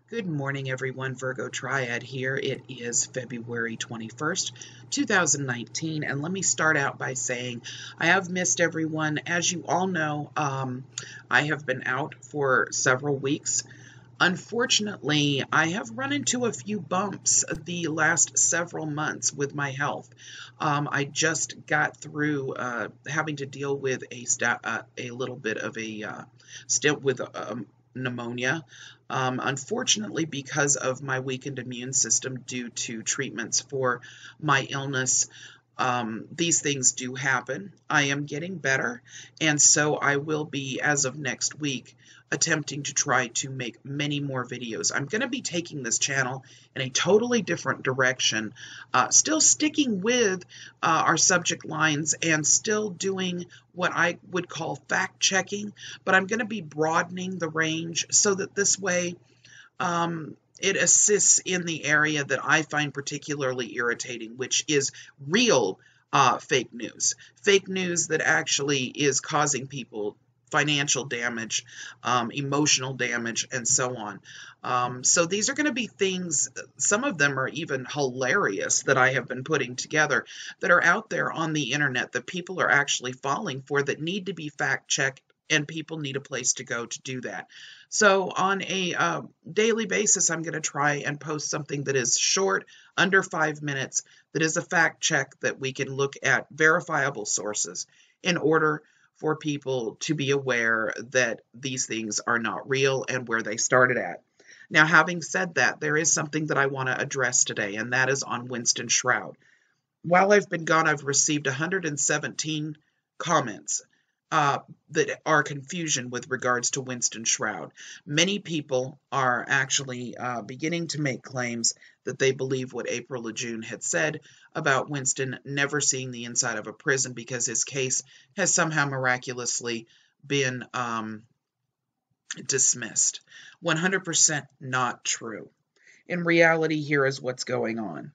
Good morning, everyone. Virgo Triad here. It is February 21st, 2019, and let me start out by saying I have missed everyone. As you all know, I have been out for several weeks. Unfortunately, I have run into a few bumps the last several months with my health. I just got through having to deal with a little bit of a stint with pneumonia. Unfortunately, because of my weakened immune system due to treatments for my illness, these things do happen. I am getting better, and so I will be, as of next week, attempting to try to make many more videos. I'm going to be taking this channel in a totally different direction, still sticking with our subject lines and still doing what I would call fact-checking, but I'm going to be broadening the range so that this way it assists in the area that I find particularly irritating, which is real fake news. Fake news that actually is causing people financial damage, emotional damage, and so on. So these are going to be things, some of them are even hilarious that I have been putting together that are out there on the internet that people are actually falling for that need to be fact-checked, and people need a place to go to do that. So on a daily basis, I'm going to try and post something that is short, under 5 minutes, that is a fact check that we can look at verifiable sources in order for people to be aware that these things are not real and where they started at. Now, having said that, there is something that I want to address today, and that is on Winston Shrout. While I've been gone, I've received 117 comments that are confusion with regards to Winston Shrout. Many people are actually beginning to make claims that they believe what April LeJeune had said about Winston never seeing the inside of a prison because his case has somehow miraculously been dismissed. 100% not true. In reality, here is what's going on.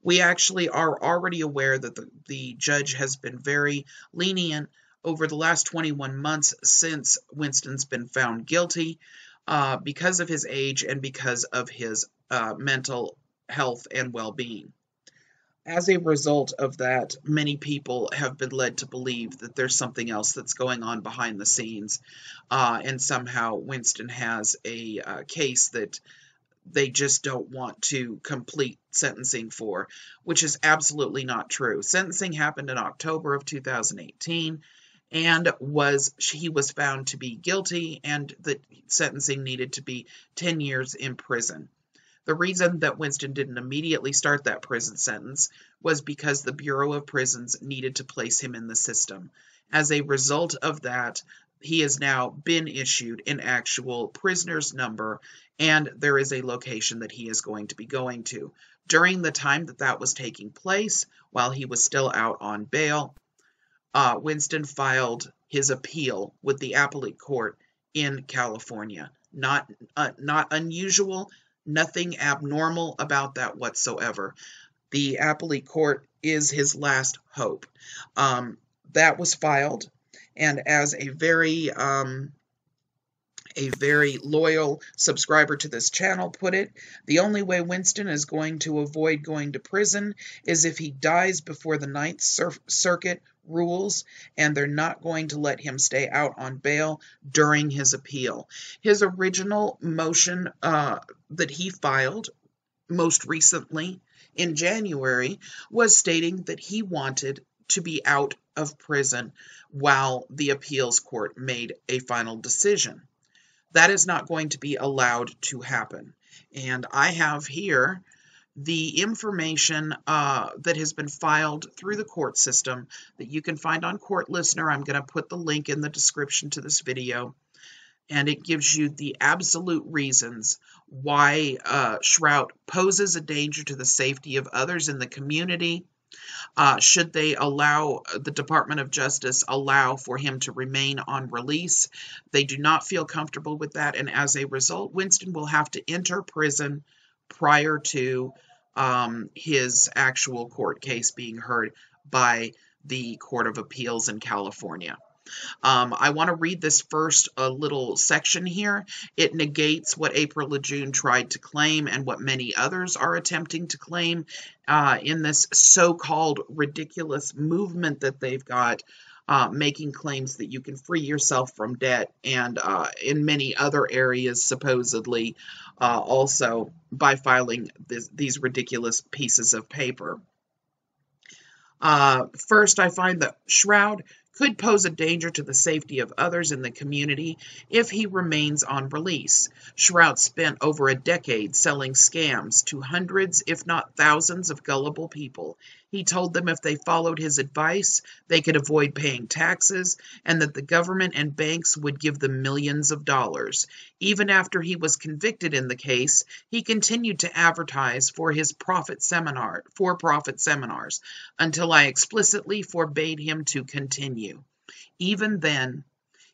We actually are already aware that the judge has been very lenient over the last 21 months since Winston's been found guilty because of his age and because of his mental health and well-being. As a result of that, many people have been led to believe that there's something else that's going on behind the scenes, and somehow Winston has a case that they just don't want to complete sentencing for, which is absolutely not true. Sentencing happened in October of 2018, and he was found to be guilty, and the sentencing needed to be 10 years in prison. The reason that Winston didn't immediately start that prison sentence was because the Bureau of Prisons needed to place him in the system. As a result of that, he has now been issued an actual prisoner's number, and there is a location that he is going to be going to. During the time that that was taking place, while he was still out on bail, Winston filed his appeal with the appellate court in California. Not unusual, nothing abnormal about that whatsoever. The appellate court is his last hope. That was filed, and as a very loyal subscriber to this channel put it, the only way Winston is going to avoid going to prison is if he dies before the Ninth Circuit rules, and they're not going to let him stay out on bail during his appeal. His original motion that he filed most recently in January was stating that he wanted to be out of prison while the appeals court made a final decision. That is not going to be allowed to happen. And I have here the information that has been filed through the court system that you can find on Court Listener. I'm going to put the link in the description to this video. And it gives you the absolute reasons why Shrout poses a danger to the safety of others in the community. Should they allow the Department of Justice allow for him to remain on release? They do not feel comfortable with that, and as a result, Winston will have to enter prison prior to his actual court case being heard by the Court of Appeals in California. I want to read this first little section here. It negates what April LeJeune tried to claim and what many others are attempting to claim in this so-called ridiculous movement that they've got, making claims that you can free yourself from debt, and in many other areas supposedly also by filing these ridiculous pieces of paper. First, I find that Shrout could pose a danger to the safety of others in the community if he remains on release. Shrout spent over a decade selling scams to hundreds, if not thousands, of gullible people. He told them if they followed his advice, they could avoid paying taxes, and that the government and banks would give them millions of dollars. Even after he was convicted in the case, he continued to advertise for his for-profit seminars, until I explicitly forbade him to continue. Even then,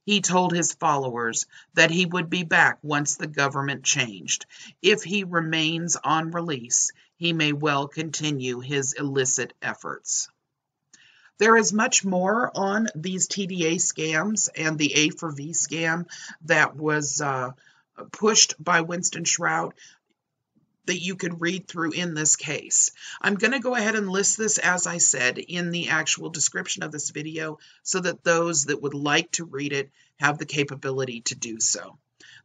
he told his followers that he would be back once the government changed. If he remains on release, he may well continue his illicit efforts. There is much more on these TDA scams and the A4V scam that was pushed by Winston Shrout that you could read through in this case. I'm going to go ahead and list this, as I said, in the actual description of this video so that those that would like to read it have the capability to do so.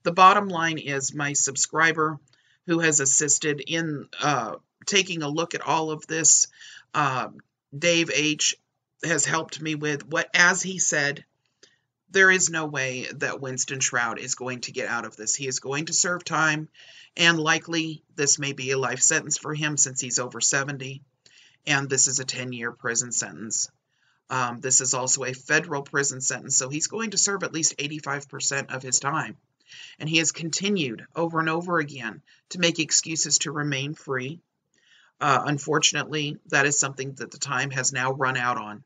The bottom line is my subscriber who has assisted in taking a look at all of this, Dave H., has helped me with what, as he said, there is no way that Winston Shrout is going to get out of this. He is going to serve time, and likely this may be a life sentence for him since he's over 70, and this is a 10-year prison sentence. This is also a federal prison sentence, so he's going to serve at least 85% of his time. And he has continued over and over again to make excuses to remain free. Unfortunately, that is something that the time has now run out on.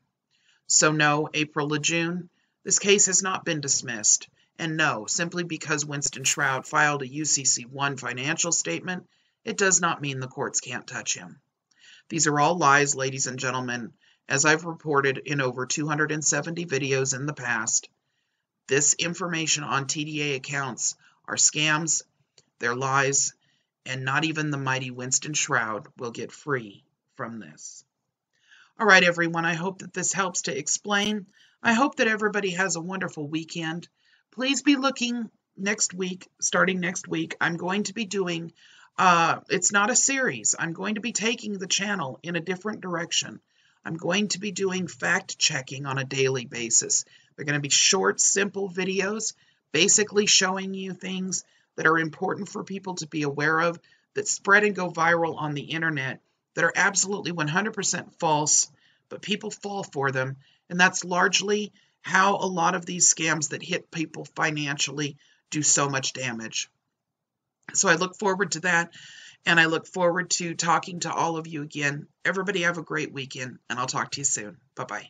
So no, April LeJeune, this case has not been dismissed. And no, simply because Winston Shrout filed a UCC-1 financial statement, it does not mean the courts can't touch him. These are all lies, ladies and gentlemen, as I've reported in over 270 videos in the past. This information on TDA accounts are scams, they're lies, and not even the mighty Winston Shrout will get free from this. All right, everyone, I hope that this helps to explain. I hope that everybody has a wonderful weekend. Please be looking next week, starting next week. I'm going to be doing, it's not a series. I'm going to be taking the channel in a different direction. I'm going to be doing fact-checking on a daily basis. They're going to be short, simple videos, basically showing you things that are important for people to be aware of, that spread and go viral on the internet, that are absolutely 100% false, but people fall for them, and that's largely how a lot of these scams that hit people financially do so much damage. So I look forward to that, and I look forward to talking to all of you again. Everybody have a great weekend, and I'll talk to you soon. Bye-bye.